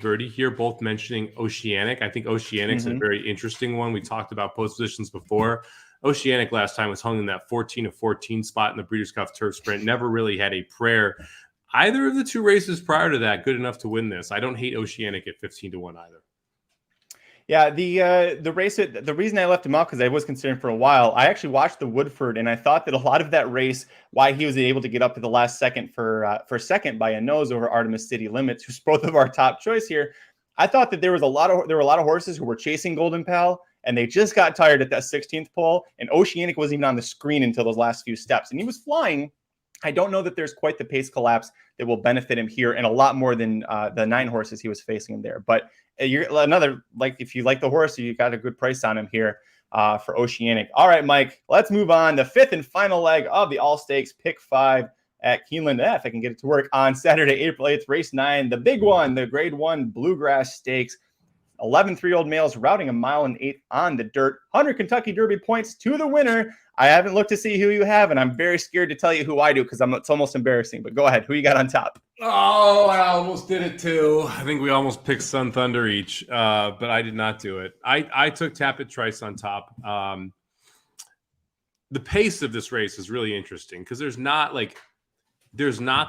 Birdie here both mentioning Oceanic. I think Oceanic's a very interesting one. We talked about post positions before. Oceanic last time was hung in that 14-14 spot in the Breeders' Cup Turf Sprint. Never really had a prayer. Either of the 2 races prior to that, good enough to win this. I don't hate Oceanic at 15-1 either. Yeah, the race, the reason I left him out, because I was considering for a while, I actually watched the Woodford, and I thought that a lot of that race, why he was able to get up to the last second for second by a nose over Artemis City Limits, who's both of our top choice here. I thought that there were a lot of horses who were chasing Golden Pal, and they just got tired at that 16th pole, and Oceanic wasn't even on the screen until those last few steps, and he was flying. I don't know that there's quite the pace collapse that will benefit him here, and a lot more than the 9 horses he was facing him there. But you're another, like, if you like the horse, you got a good price on him here for Oceanic. All right, Mike, let's move on. The 5th and final leg of the All Stakes, pick 5 at Keeneland. If I can get it to work on Saturday, April 8th, race 9, the big one, the Grade 1 Bluegrass Stakes. 11 3-year-old males routing a mile and 8 on the dirt. 100 Kentucky Derby points to the winner. I haven't looked to see who you have, and I'm very scared to tell you who I do because it's almost embarrassing. But go ahead. Who you got on top? Oh, I almost did it too. I think we almost picked Sun Thunder each, but I did not do it. I took Tapit Trice on top. The pace of this race is really interesting because there's not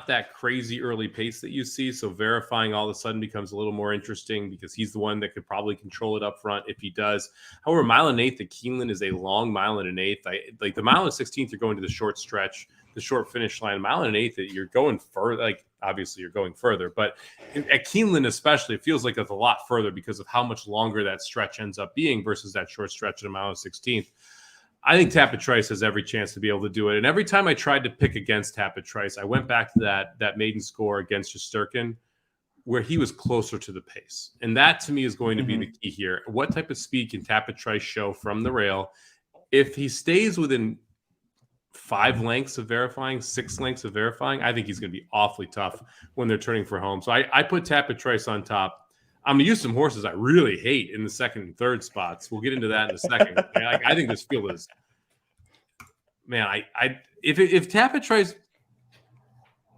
that crazy early pace that you see. So verifying all of a sudden becomes a little more interesting because he's the one that could probably control it up front if he does. However, mile and 8 at Keeneland is a long mile and an 8th. Like the mile and 16th, you're going to the short stretch, the short finish line. Mile and 8th, you're going further. Like obviously you're going further, but at Keeneland especially, it feels like it's a lot further because of how much longer that stretch ends up being versus that short stretch at a mile and 16th. I think Tapit Trice has every chance to be able to do it. And every time I tried to pick against Tapit Trice, I went back to that maiden score against Shesterkin where he was closer to the pace. And that to me is going to be the key here. What type of speed can Tapit Trice show from the rail? If he stays within 5 lengths of verifying, 6 lengths of verifying, I think he's going to be awfully tough when they're turning for home. So I put Tapit Trice on top. I'm going to use some horses I really hate in the 2nd and 3rd spots. We'll get into that in a second. I think this field is, man, if Tapit Trice,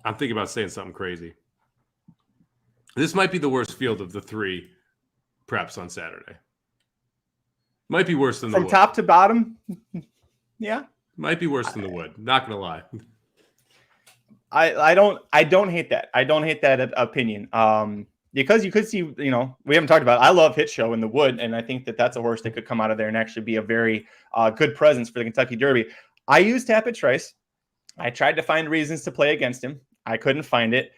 I'm thinking about saying something crazy. This might be the worst field of the 3 preps on Saturday. Might be worse than the Wood. From top to bottom? Yeah. Might be worse than the Wood. Not going to lie. I don't hate that. I don't hate that opinion. Because you could see, we haven't talked about it. I love Hit Show in the Wood, and I think that that's a horse that could come out of there and actually be a very good presence for the Kentucky Derby. I used Tapit Trice. I tried to find reasons to play against him. I couldn't find it.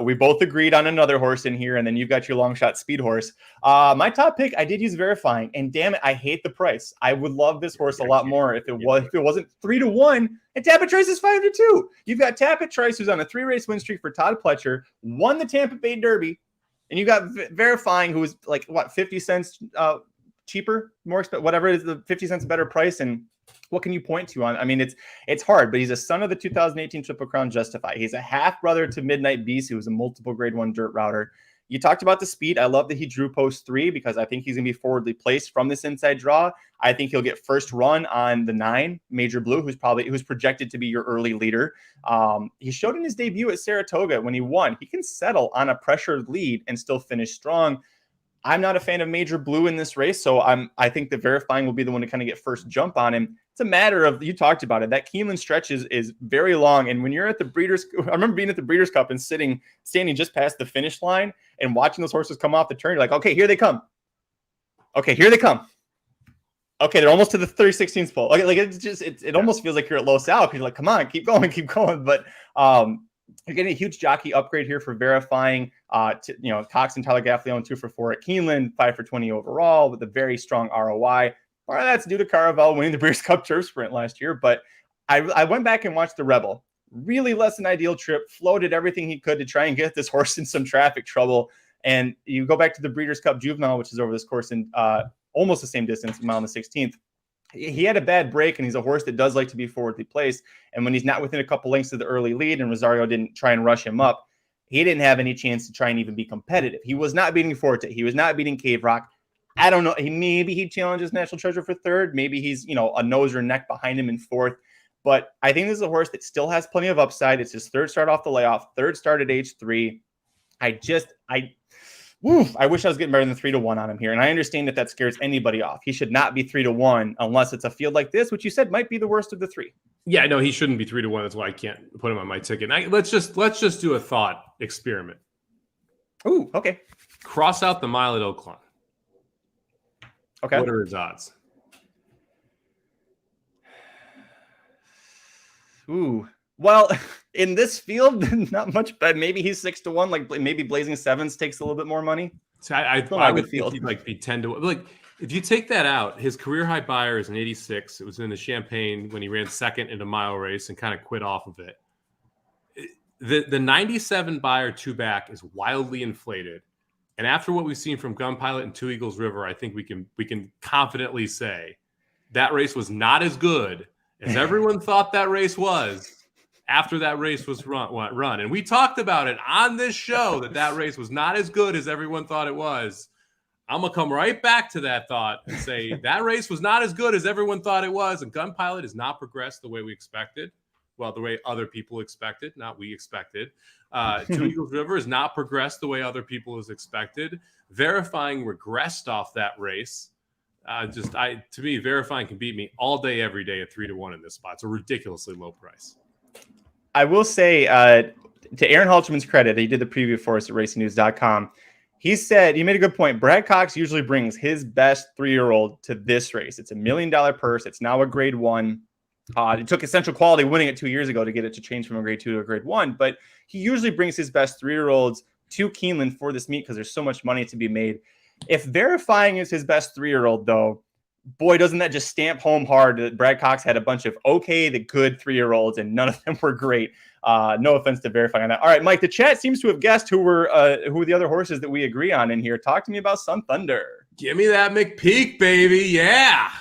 We both agreed on another horse in here, and then you've got your long shot speed horse. My top pick, I did use Verifying, and damn it, I hate the price. I would love this horse a lot more if it wasn't 3-1, and Tapit Trice is 5-2. You've got Tapit Trice, who's on a 3-race win streak for Todd Pletcher, won the Tampa Bay Derby. And you got Verifying, who was like, 50 cents cheaper, more expensive, whatever it is, the 50 cents better price. And what can you point to on? I mean, it's hard, but he's a son of the 2018 Triple Crown Justify. He's a half brother to Midnight Beast, who was a multiple Grade 1 dirt router. You talked about the speed. I love that he drew post 3 because I think he's going to be forwardly placed from this inside draw. I think he'll get first run on the 9, Major Blue, who's projected to be your early leader. He showed in his debut at Saratoga when he won. He can settle on a pressured lead and still finish strong. I'm not a fan of Major Blue in this race, so I think the Verifying will be the one to kind of get first jump on him. It's a matter of, you talked about it, that Keeneland stretch is very long. And when you're at the Breeders', I remember being at the Breeders' Cup and standing just past the finish line and watching those horses come off the turn. You're like, okay, here they come. Okay, here they come. Okay, they're almost to the 3/16 pole. Okay, like it almost feels like you're at Los Al because you're like, come on, keep going. But you're getting a huge jockey upgrade here for Verifying. Cox and Tyler Gaffleone 2 for 4 at Keeneland, 5 for 20 overall with a very strong ROI. Part of that's due to Caravel winning the Breeders' Cup Turf Sprint last year, but I went back and watched the Rebel. Really less than ideal trip, floated everything he could to try and get this horse in some traffic trouble. And you go back to the Breeders' Cup Juvenile, which is over this course in almost the same distance, mile and the 16th. He had a bad break, and he's a horse that does like to be forwardly placed. And when he's not within a couple lengths of the early lead and Rosario didn't try and rush him up, he didn't have any chance to try and even be competitive. He was not beating Forte. He was not beating Cave Rock. I don't know. Maybe he challenges National Treasure for 3rd. Maybe he's, a nose or neck behind him in 4th. But I think this is a horse that still has plenty of upside. It's his 3rd start off the layoff, 3rd start at age 3. I wish I was getting better than 3-1 on him here. And I understand that scares anybody off. He should not be 3-1 unless it's a field like this, which you said might be the worst of the 3. Yeah, no, he shouldn't be 3-1. That's why I can't put him on my ticket. Let's just do a thought experiment. Ooh, okay. Cross out the mile at Oaklawn. Okay. What are his odds? Ooh. Well, in this field, not much, but maybe he's 6-1. Like maybe Blazing Sevens takes a little bit more money. So I would think he'd like be 10-1. Like if you take that out, his career high buyer is an 86. It was in the Champagne when he ran second in a mile race and kind of quit off of it. The 97 buyer 2-back is wildly inflated. And after what we've seen from Gun Pilot and Two Eagles River, I think we can confidently say that race was not as good as everyone thought that race was after that race was run. And we talked about it on this show that race was not as good as everyone thought it was. I'm going to come right back to that thought and say that race was not as good as everyone thought it was. And Gun Pilot has not progressed the way we expected. Well, the way other people expected, not we expected. Two Eagles River has not progressed the way other people has expected. Verifying regressed off that race. To me, Verifying can beat me all day, every day at 3-1 in this spot. It's a ridiculously low price. I will say, to Aaron Halterman's credit, he did the preview for us at racingnews.com. He said, he made a good point. Brad Cox usually brings his best 3-year-old to this race. It's $1 million purse. It's now a grade 1. It took Essential Quality winning it 2 years ago to get it to change from a grade 2 to a grade 1. But he usually brings his best 3-year-olds to Keeneland for this meet because there's so much money to be made. If Verifying is his best 3-year-old, though, boy, doesn't that just stamp home hard that Brad Cox had a bunch of good 3-year-olds and none of them were great. No offense to Verifying on that. All right, Mike, the chat seems to have guessed who were the other horses that we agree on in here. Talk to me about Sun Thunder. Give me that McPeak, baby. Yeah.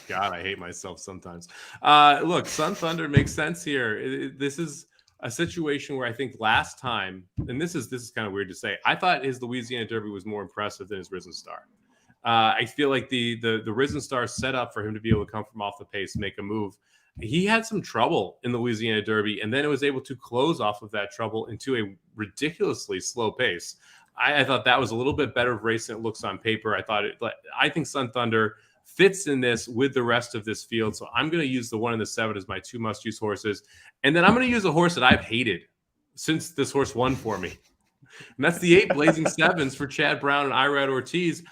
God, I hate myself sometimes. Look, Sun Thunder makes sense here. This is a situation where I think last time, and this is kind of weird to say, I thought his Louisiana Derby was more impressive than his Risen Star. I feel like the Risen Star set up for him to be able to come from off the pace, make a move. He had some trouble in the Louisiana Derby, and then it was able to close off of that trouble into a ridiculously slow pace. I thought that was a little bit better of a race than it looks on paper. I think Sun Thunder fits in this with the rest of this field. So I'm going to use the 1 and the 7 as my 2 must-use horses. And then I'm going to use a horse that I've hated since this horse won for me. And that's the 8 Blazing Sevens for Chad Brown and Irad Ortiz.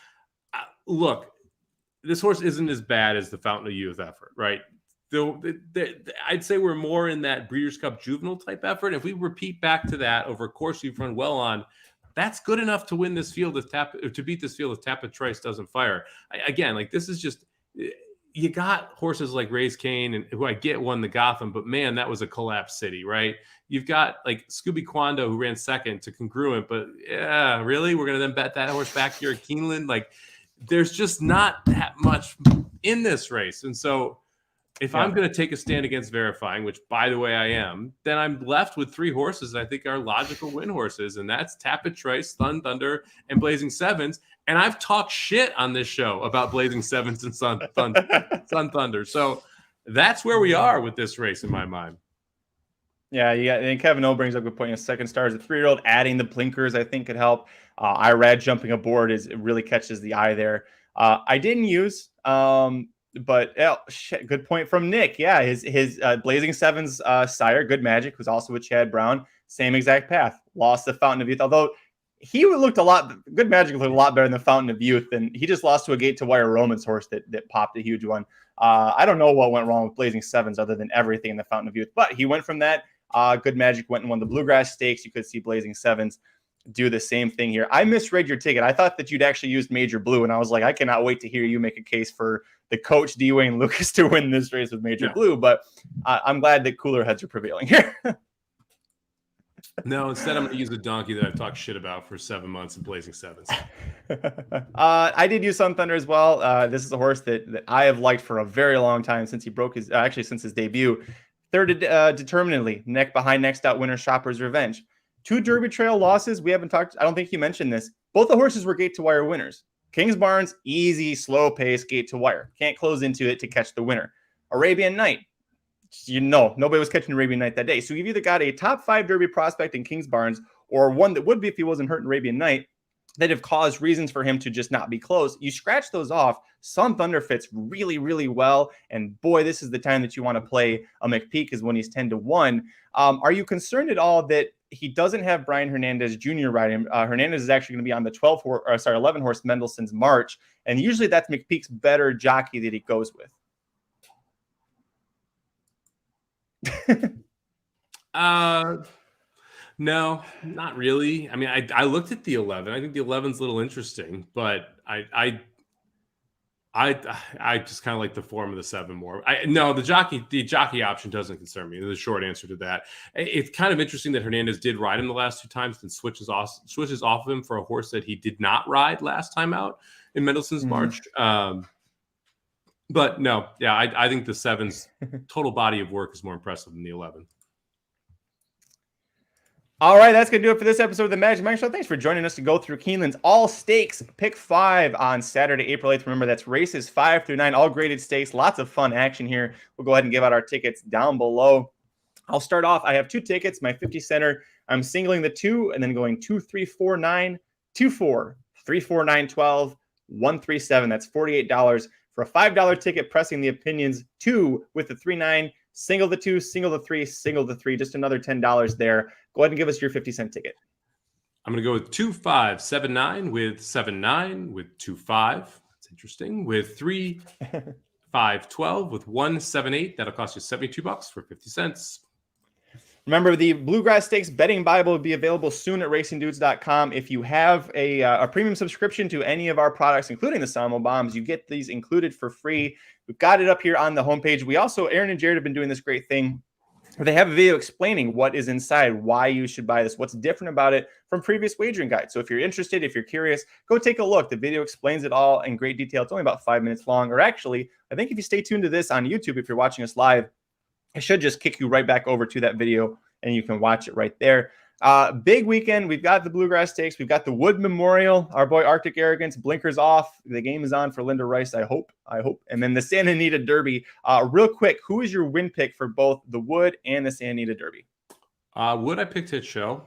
Look, this horse isn't as bad as the Fountain of Youth effort, right? I'd say we're more in that Breeders' Cup juvenile type effort. If we repeat back to that over a course we've run well on, that's good enough to win this field to beat this field if Tapit Trice doesn't fire. This is just, you got horses like Raise Kane and who I get won the Gotham, but man, that was a collapse city, right? You've got like Scooby Quando who ran second to Congruent, but yeah, really? We're going to then bet that horse back here at Keeneland? Like, there's just not that much in this race. And so if I'm going to take a stand against Verifying, which by the way I am, then I'm left with 3 horses that I think are logical win horses, and that's Tapit Trice, Sun Thunder, and Blazing Sevens. And I've talked shit on this show about Blazing Sevens and Sun Thunder. So that's where we are with this race in my mind. Yeah, and Kevin O brings up a good point. Second Star is a 3-year-old. Adding the blinkers, I think, could help. Irad jumping aboard it really catches the eye there. I didn't use, but good point from Nick. Yeah, his Blazing Sevens sire, Good Magic, who's also with Chad Brown, same exact path. Lost the Fountain of Youth, although he looked Good Magic looked a lot better than the Fountain of Youth, and he just lost to a gate to wire Roman's horse that popped a huge one. I don't know what went wrong with Blazing Sevens other than everything in the Fountain of Youth, but he went from that. Good Magic went and won the Bluegrass Stakes. You could see Blazing Sevens do the same thing here. I misread your ticket. I thought that you'd actually used Major Blue, and I was like, I cannot wait to hear you make a case for the coach D. Wayne Lucas to win this race with Major Blue, but I'm glad that cooler heads are prevailing here. No, instead I'm going to use the donkey that I've talked shit about for 7 months in Blazing Sevens. I did use Sun Thunder as well. This is a horse that I have liked for a very long time since he broke since his debut. Third determinedly, neck behind next out winner Shopper's Revenge. 2 Derby Trail losses. We haven't talked. I don't think you mentioned this. Both the horses were gate to wire winners. Kings Barnes, easy, slow pace, gate to wire. Can't close into it to catch the winner. Arabian Night. Nobody was catching Arabian Night that day. So you've either got a top 5 Derby prospect in Kings Barnes or one that would be if he wasn't hurt in Arabian Night that have caused reasons for him to just not be close. You scratch those off. Sun Thunder fits really, really well. And boy, this is the time that you want to play a McPeak is when he's 10-1. Are you concerned at all that he doesn't have Brian Hernandez Jr. riding. Hernandez is actually going to be on the 11 horse Mendelssohn's March. And usually that's McPeak's better jockey that he goes with. No, not really. I mean, I looked at the 11. I think the 11's a little interesting, but I just kind of like the form of the 7 more. The jockey option doesn't concern me. The short answer to that. It's kind of interesting that Hernandez did ride him the last 2 times, then switches off of him for a horse that he did not ride last time out in Mendelssohn's March. But no, yeah, I think the 7's total body of work is more impressive than the 11. All right, that's going to do it for this episode of the Magic Mike Show. Thanks for joining us to go through Keeneland's All Stakes Pick 5 on Saturday, April 8th. Remember, that's races 5 through 9, all graded stakes. Lots of fun action here. We'll go ahead and give out our tickets down below. I'll start off. I have 2 tickets, my 50 center. I'm singling the 2 and then going 2, 3, 4, 9, 2, 4, 3, 4, 9, 12, 1, 3, 7. That's $48 for a $5 ticket, pressing the opinions 2 with the 3, 9. Single the 2, single the 3, single the 3, just another $10 there. Go ahead and give us your 50-cent ticket. I'm going to go with 2, 5, 7, 9 with 7, 9 with 2, 5. That's interesting. With 3, 5, 12 with 1, 7, 8. That'll cost you $72 for 50 cents. Remember, the Bluegrass Stakes betting Bible will be available soon at racingdudes.com. If you have a premium subscription to any of our products, including the Somobombs, you get these included for free. We've got it up here on the homepage. We also, Aaron and Jared have been doing this great thing where they have a video explaining what is inside, why you should buy this, what's different about it from previous wagering guides. So if you're interested, if you're curious, go take a look. The video explains it all in great detail. It's only about 5 minutes long. Or actually, I think if you stay tuned to this on YouTube, if you're watching us live, I should just kick you right back over to that video and you can watch it right there. Big weekend. We've got the Bluegrass Stakes. We've got the Wood Memorial. Our boy Arctic Arrogance, blinkers off. The game is on for Linda Rice, I hope. And then the Santa Anita Derby. Real quick, who is your win pick for both the Wood and the Santa Anita Derby? Wood, I picked Hit Show.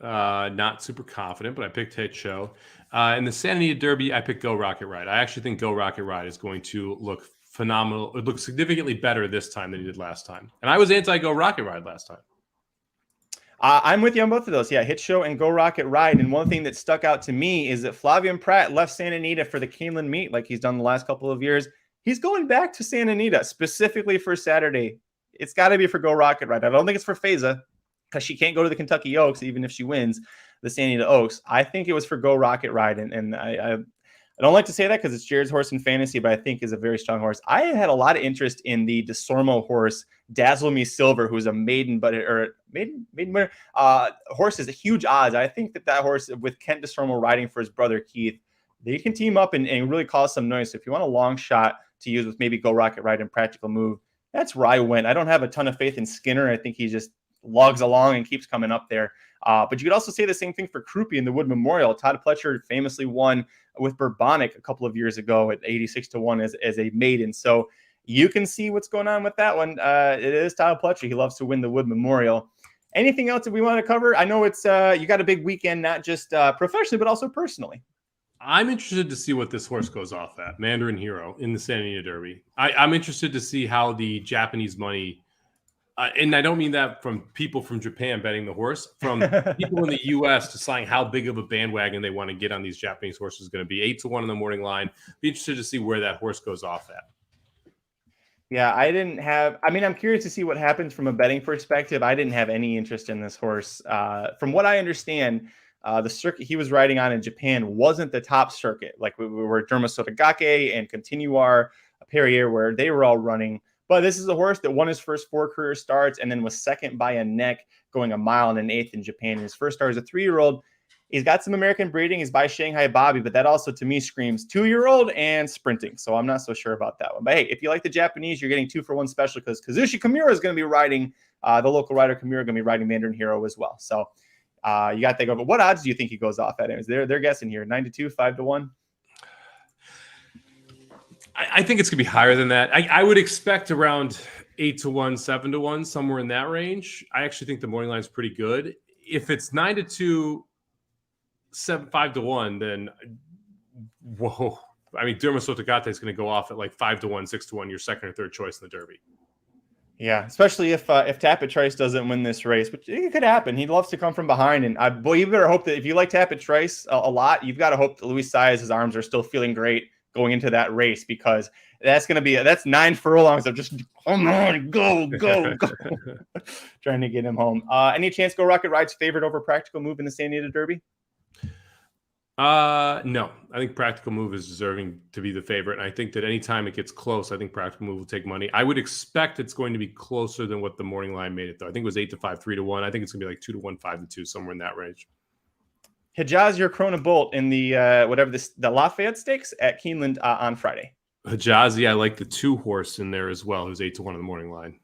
Not super confident, but I picked Hit Show. In the Santa Anita Derby, I picked Go Rocket Ride. I actually think Go Rocket Ride is going to look phenomenal. It looks significantly better this time than he did last time. And I was anti-Go Rocket Ride last time. I'm with you on both of those. Yeah, Hit Show and Go Rocket Ride. And one thing that stuck out to me is that Flavien Prat left Santa Anita for the Keeneland meet like he's done the last couple of years. He's going back to Santa Anita specifically for Saturday. It's got to be for Go Rocket Ride. I don't think it's for Faiza because she can't go to the Kentucky Oaks even if she wins the Santa Anita Oaks. I think it was for Go Rocket Ride. And I don't like to say that because it's Jared's horse in fantasy, but I think is a very strong horse. I had a lot of interest in the DeSormo horse, Dazzle Me Silver, who's a maiden winner. Horse is a huge odds. I think that horse with Kent DeSormo riding for his brother Keith, they can team up and really cause some noise. So if you want a long shot to use with maybe Go Rocket Ride and Practical Move, that's where I went. I don't have a ton of faith in Skinner. I think he just logs along and keeps coming up there. But you could also say the same thing for Krupe in the Wood Memorial. Todd Pletcher famously won with Bourbonic a couple of years ago at 86-1 as a maiden. So you can see what's going on with that one. It is Todd Pletcher. He loves to win the Wood Memorial. Anything else that we want to cover? I know it's you got a big weekend, not just professionally, but also personally. I'm interested to see what this horse goes off at, Mandarin Hero, in the Santa Anita Derby. I'm interested to see how the Japanese money and I don't mean that from people from Japan betting the horse, from people in the U.S. deciding how big of a bandwagon they want to get on these Japanese horses is going to be. 8-1 in the morning line. Be interested to see where that horse goes off at. Yeah, I'm curious to see what happens from a betting perspective. I didn't have any interest in this horse. From what I understand, the circuit he was riding on in Japan wasn't the top circuit. Like we were Derma Sotogake and Continuar Perrier, where they were all running. But this is a horse that won his first 4 career starts and then was second by a neck, going 1 mile and 1/8 in Japan. His first start as a 3-year-old. He's got some American breeding. He's by Shanghai Bobby, but that also to me screams 2-year-old and sprinting. So I'm not so sure about that one. But hey, if you like the Japanese, you're getting 2-for-1 special because Kazushi Kimura is going to be riding, the local rider Kimura going to be riding Mandarin Hero as well. So you got to think of it. What odds do you think he goes off at? They're guessing here 9-2, 5-1. I think it's going to be higher than that. I would expect around 8-1, 7-1, somewhere in that range. I actually think the morning line is pretty good. If it's 9-2, 5-1, then whoa. I mean, Derma Sotogate is going to go off at like 5-1, 6-1, your second or third choice in the Derby. Yeah, especially if Tapit Trice doesn't win this race, which it could happen. He loves to come from behind, and boy, you better hope that if you like Tapit Trice a lot, you've got to hope that Luis Saez's arms are still feeling great going into that race, because that's going to be that's 9 furlongs of just come on, go, trying to get him home. Any chance Go Rocket Ride's favorite over Practical Move in the San Diego Derby? No, I think Practical Move is deserving to be the favorite. And I think that anytime it gets close, I think Practical Move will take money. I would expect it's going to be closer than what the morning line made it, though. I think it was 8-5, 3-1. I think it's going to be like 2-1, 5-2, somewhere in that range. Hijaz your Corona Bolt in the the Lafayette Stakes at Keeneland on Friday. Hijazi, I like the 2-horse in there as well, who's 8-1 on the morning line.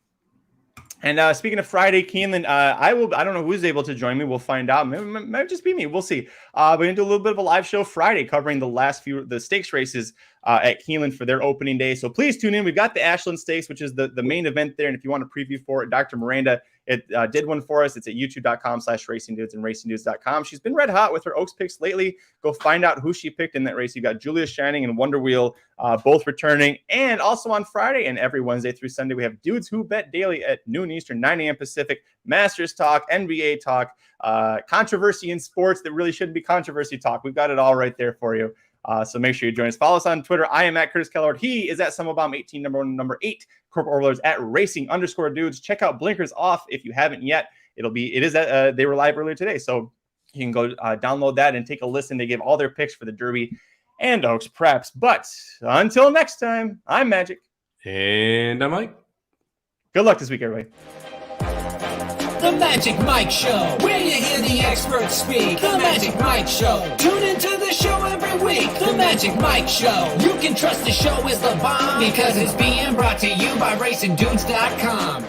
And speaking of Friday, Keeneland, I don't know who's able to join me. We'll find out. Might just be me. We'll see. We're going to do a little bit of a live show Friday covering the stakes races at Keeneland for their opening day. So please tune in. We've got the Ashland Stakes, which is the main event there. And if you want a preview for it, Dr. Miranda did one for us. It's at youtube.com/racingdudes and racingdudes.com. She's been red hot with her Oaks picks lately. Go find out who she picked in that race. You got Julia Shining and Wonder Wheel both returning. And also on Friday and every Wednesday through Sunday, we have Dudes Who Bet Daily at noon Eastern, 9 a.m. Pacific. Masters talk, NBA talk, controversy in sports that really shouldn't be controversy talk. We've got it all right there for you. So make sure you join us. Follow us on Twitter. I am at Curtis Kalleward. He is at Somobomb 18, number 8. Corporate Overlords at Racing_Dudes. Check out Blinkers Off if you haven't yet. They were live earlier today, so you can go download that and take a listen. They give all their picks for the Derby and Oaks preps. But until next time, I'm Magic. And I'm Mike. Good luck this week, everybody. The Magic Mike Show, where you hear the experts speak. The Magic Mike Show. Tune into the show every week. The Magic Mike Show. You can trust the show is the bomb because it's being brought to you by RacingDudes.com.